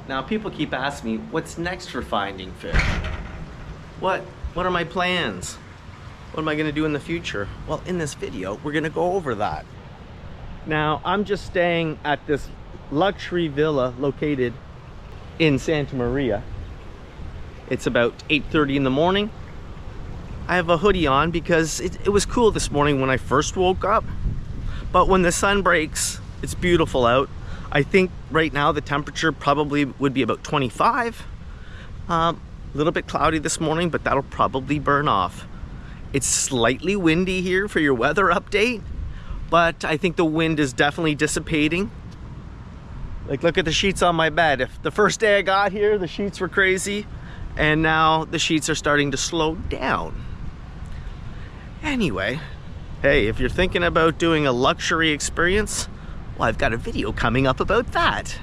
Now people keep asking me, what's next for finding fish? What are my plans? What am I gonna do in the future? Well, in this video, we're gonna go over that. Now, I'm just staying at this luxury villa located in Santa Maria. It's about 8:30 in the morning. I have a hoodie on because it was cool this morning when I first woke up. But when the sun breaks, it's beautiful out. I think right now the temperature probably would be about 25. A little bit cloudy this morning, but that'll probably burn off. It's slightly windy here for your weather update, but I think the wind is definitely dissipating. Like, look at the sheets on my bed. If the first day I got here, the sheets were crazy, and now the sheets are starting to slow down. Anyway, hey, if you're thinking about doing a luxury experience, well, I've got a video coming up about that.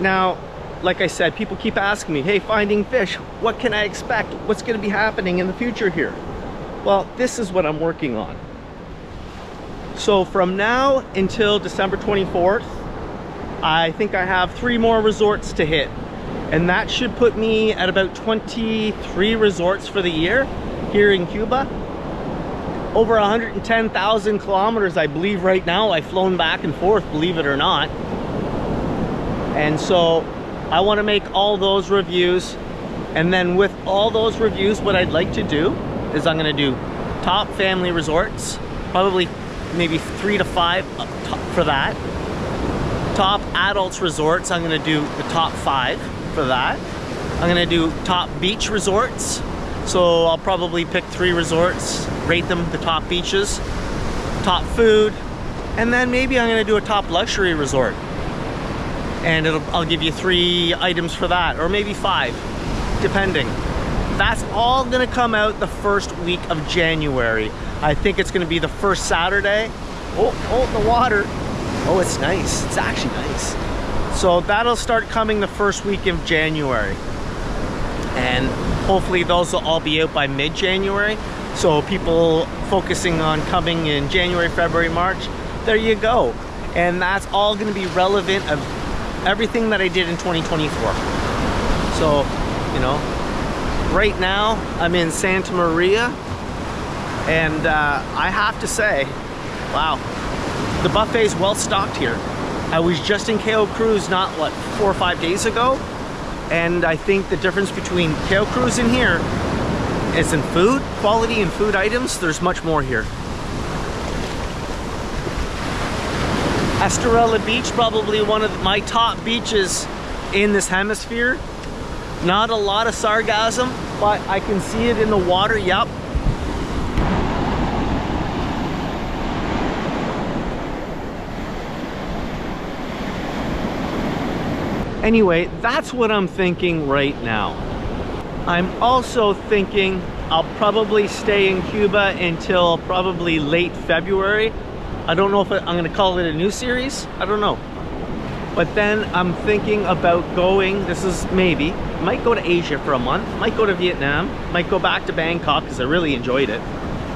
Now, like I said, people keep asking me, hey, finding fish, what can I expect? What's gonna be happening in the future here? Well, this is what I'm working on. So from now until December 24th, I think I have 3 more resorts to hit. And that should put me at about 23 resorts for the year here in Cuba. Over 110,000 kilometers, I believe right now. I've flown back and forth, believe it or not. And so I want to make all those reviews. And then with all those reviews, what I'd like to do is I'm going to do top family resorts, probably maybe 3 to 5 up top for that. Top adults resorts, I'm going to do the top 5 for that. I'm going to do top beach resorts. So I'll probably pick 3 resorts, rate them the top beaches, top food, and then maybe I'm going to do a top luxury resort. And I'll give you 3 items for that, or maybe 5, depending. That's all gonna come out the first week of January. I think it's gonna be the first Saturday. Oh, the water. Oh, it's nice. It's actually nice. So that'll start coming the first week of January. And hopefully those will all be out by mid-January. So people focusing on coming in January, February, March, there you go. And that's all gonna be relevant of everything that I did in 2024. So, you know, right now I'm in Santa Maria, and I have to say, wow, the buffet is well stocked here. I was just in Cayo Cruz not, what, 4 or 5 days ago, and I think the difference between Cayo Cruz and here is in food, quality and food items. There's much more here. Estorella Beach, probably one of my top beaches in this hemisphere. Not a lot of sargassum, but I can see it in the water, yep. Anyway, that's what I'm thinking right now. I'm also thinking I'll probably stay in Cuba until probably late February. I don't know if I'm going to call it a new series. I don't know. But then I'm thinking about going, this is maybe, might go to Asia for a month, might go to Vietnam, might go back to Bangkok because I really enjoyed it.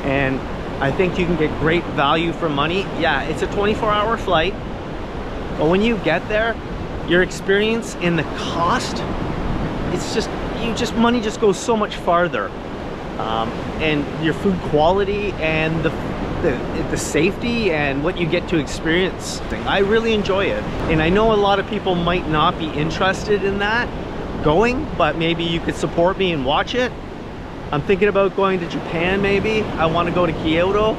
And I think you can get great value for money. Yeah, it's a 24-hour flight. But when you get there, your experience and the cost, it's just, money just goes so much farther. And your food quality and the safety and what you get to experience. I really enjoy it. And I know a lot of people might not be interested in that going, but maybe you could support me and watch it. I'm thinking about going to Japan maybe. I want to go to Kyoto.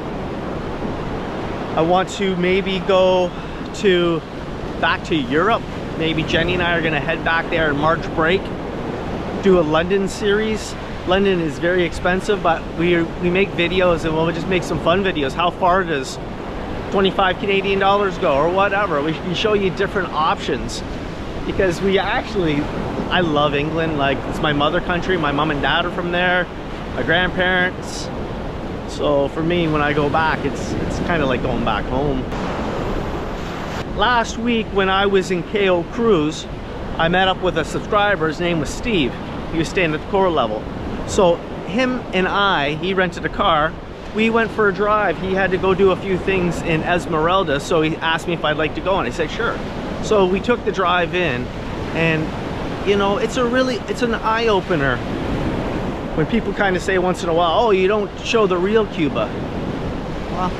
I want to maybe go back to Europe. Maybe Jenny and I are going to head back there in March break, do a London series. London is very expensive, but we make videos, and we'll just make some fun videos. How far does 25 Canadian dollars go, or whatever? We can show you different options, because I love England. Like, it's my mother country. My mom and dad are from there, my grandparents. So for me, when I go back, it's kind of like going back home. Last week when I was in Cayo Cruz, I met up with a subscriber. His name was Steve. He was staying at the core level. So him and he rented a car, we went for a drive. He had to go do a few things in Esmeralda, so he asked me if I'd like to go, and I said sure. So we took the drive in, and you know, it's an eye-opener when people kind of say once in a while, oh, you don't show the real Cuba. Well,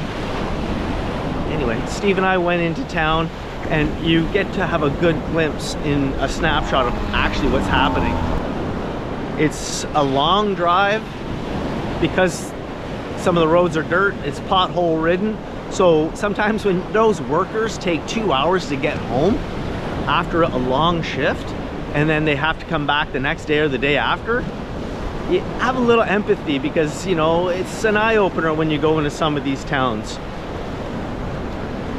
anyway, Steve and I went into town, and you get to have a good glimpse in a snapshot of actually what's happening. It's a long drive because some of the roads are dirt, it's pothole ridden. So sometimes when those workers take 2 hours to get home after a long shift, and then they have to come back the next day or the day after, you have a little empathy, because you know, it's an eye-opener when you go into some of these towns.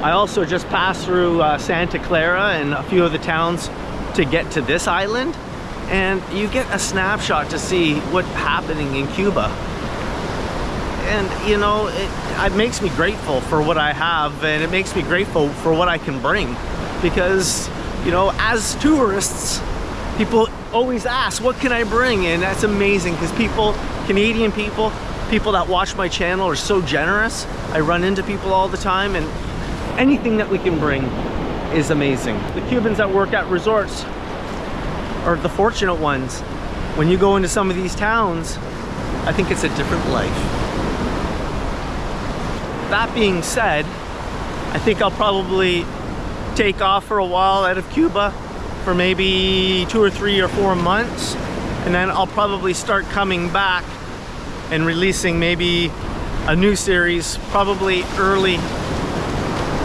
I also just passed through Santa Clara and a few of the towns to get to this island, and you get a snapshot to see what's happening in Cuba. And you know, it makes me grateful for what I have, and it makes me grateful for what I can bring, because you know, as tourists, people always ask, what can I bring? And that's amazing, because people, Canadian people that watch my channel are so generous. I run into people all the time, and anything that we can bring is amazing. The Cubans that work at resorts are the fortunate ones. When you go into some of these towns, I think it's a different life. That being said, I think I'll probably take off for a while out of Cuba for maybe 2 or 3 or 4 months, and then I'll probably start coming back and releasing maybe a new series, probably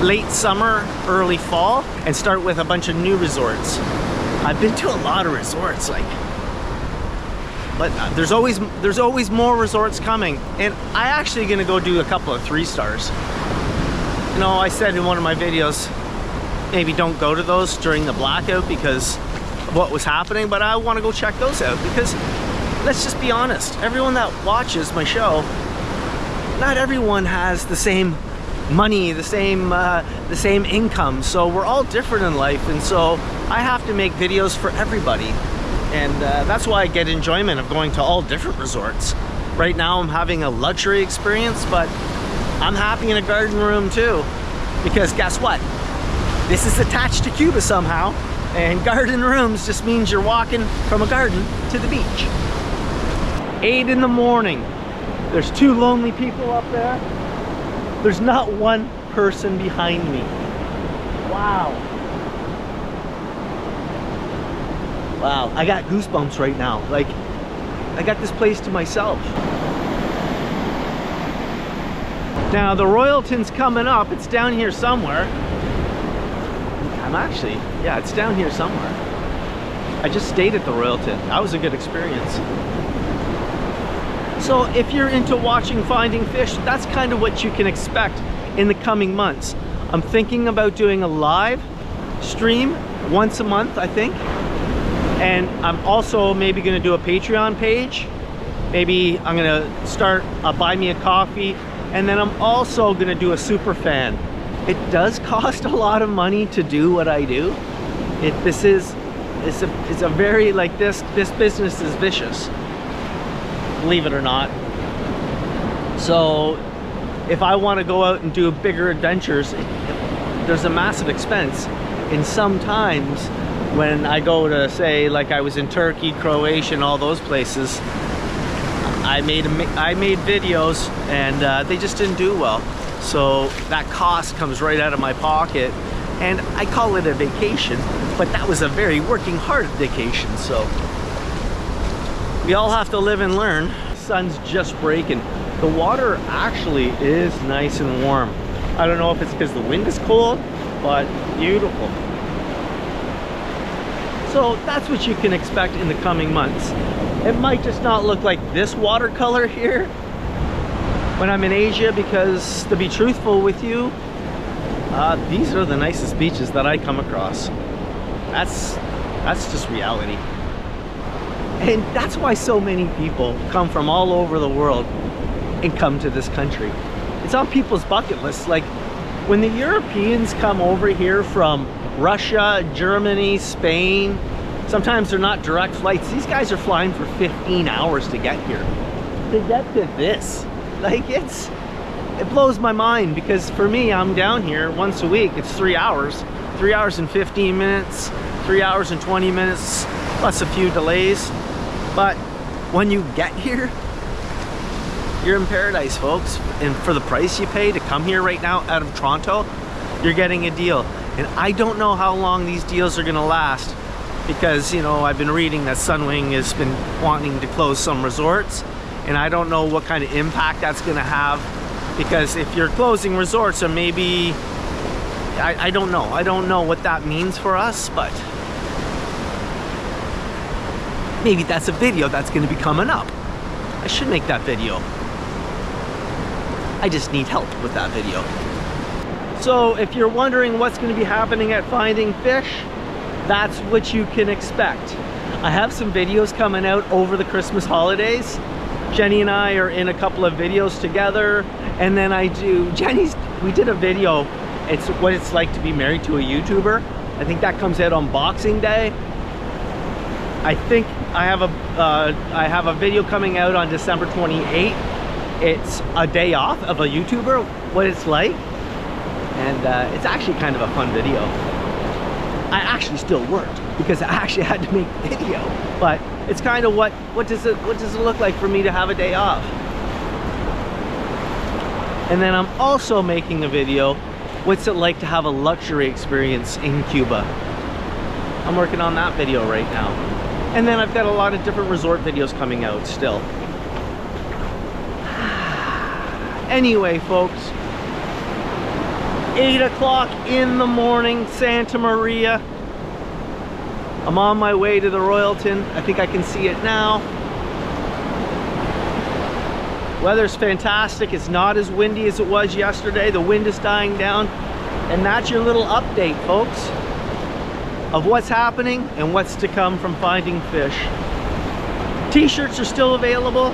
late summer, early fall, and start with a bunch of new resorts. I've been to a lot of resorts, but there's always more resorts coming, and I actually gonna go do a couple of 3 stars. You know, I said in one of my videos, maybe don't go to those during the blackout because of what was happening, but I want to go check those out, because let's just be honest, everyone that watches my show, not everyone has the same money, the same income, so we're all different in life, and so I have to make videos for everybody, and that's why I get enjoyment of going to all different resorts. Right now I'm having a luxury experience, but I'm happy in a garden room too, because guess what? This is attached to Cuba somehow, and garden rooms just means you're walking from a garden to the beach. 8 in the morning. There's 2 lonely people up there. There's not one person behind me. Wow. Wow, I got goosebumps right now. Like, I got this place to myself. Now the Royalton's coming up. It's down here somewhere. Yeah, it's down here somewhere. I just stayed at the Royalton. That was a good experience. So if you're into watching Finding Fish, that's kind of what you can expect in the coming months. I'm thinking about doing a live stream once a month, I think. And I'm also maybe gonna do a Patreon page. Maybe I'm gonna start a Buy Me a Coffee, and then I'm also gonna do a super fan. It does cost a lot of money to do what I do. It's a very, like, this business is vicious, believe it or not. So if I want to go out and do bigger adventures, there's a massive expense. And sometimes when I go to, say, like I was in Turkey, Croatia, and all those places, I made videos, and they just didn't do well. So that cost comes right out of my pocket, and I call it a vacation, but that was a very working hard vacation. So we all have to live and learn. The sun's just breaking. The water actually is nice and warm. I don't know if it's because the wind is cold, but beautiful. So that's what you can expect in the coming months. It might just not look like this watercolor here when I'm in Asia, because to be truthful with you, these are the nicest beaches that I come across. That's just reality. And that's why so many people come from all over the world and come to this country. It's on people's bucket lists. Like when the Europeans come over here from Russia, Germany, Spain, sometimes they're not direct flights. These guys are flying for 15 hours to get here, to get to this. Like, it's it blows my mind, because for me, I'm down here once a week. It's 3 hours, 3 hours and 15 minutes, 3 hours and 20 minutes, plus a few delays. But when you get here, you're in paradise, folks. And for the price you pay to come here right now out of Toronto, you're getting a deal. And I don't know how long these deals are gonna last, because, you know, I've been reading that Sunwing has been wanting to close some resorts, and I don't know what kind of impact that's gonna have, because if you're closing resorts, or maybe, I don't know. I don't know what that means for us, but maybe that's a video that's gonna be coming up. I should make that video. I just need help with that video. So if you're wondering what's going to be happening at Finding Fish, that's what you can expect. I have some videos coming out over the Christmas holidays. Jenny and I are in a couple of videos together, and then we did a video, it's what it's like to be married to a YouTuber. I think that comes out on Boxing Day. I think I have a video coming out on December 28th. It's a day off of a YouTuber, what it's like, and it's actually kind of a fun video. I actually still worked because I actually had to make the video, but it's kind of what does it look like for me to have a day off? And then I'm also making a video, what's it like to have a luxury experience in Cuba? I'm working on that video right now. And then I've got a lot of different resort videos coming out still. Anyway, folks, 8 o'clock in the morning, Santa Maria. I'm on my way to the Royalton. I think I can see it now. Weather's fantastic. It's not as windy as it was yesterday. The wind is dying down. And that's your little update, folks, of what's happening and what's to come from Finding Fish. T-shirts are still available.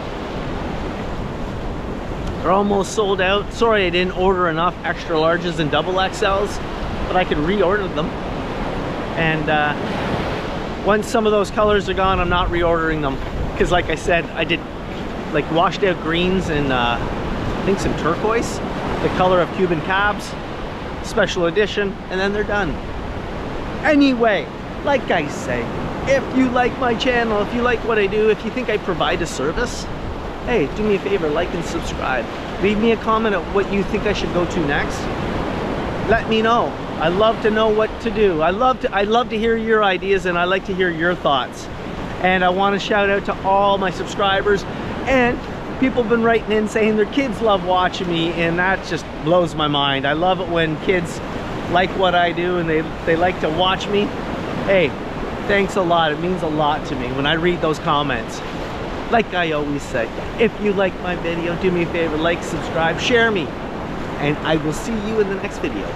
They're almost sold out. Sorry I didn't order enough extra larges and double XLs, but I could reorder them. And once some of those colors are gone, I'm not reordering them, because like I said, I did like washed out greens and I think some turquoise, the color of Cuban cabs, special edition, and then they're done. Anyway, like I say, if you like my channel, if you like what I do, if you think I provide a service, hey, do me a favor, like and subscribe. Leave me a comment of what you think I should go to next. Let me know. I love to know what to do. I love to hear your ideas, and I like to hear your thoughts. And I want to shout out to all my subscribers, and people have been writing in saying their kids love watching me, and that just blows my mind. I love it when kids like what I do and they like to watch me. Hey, thanks a lot. It means a lot to me when I read those comments. Like I always say, if you like my video, do me a favor, like, subscribe, share me, and I will see you in the next video.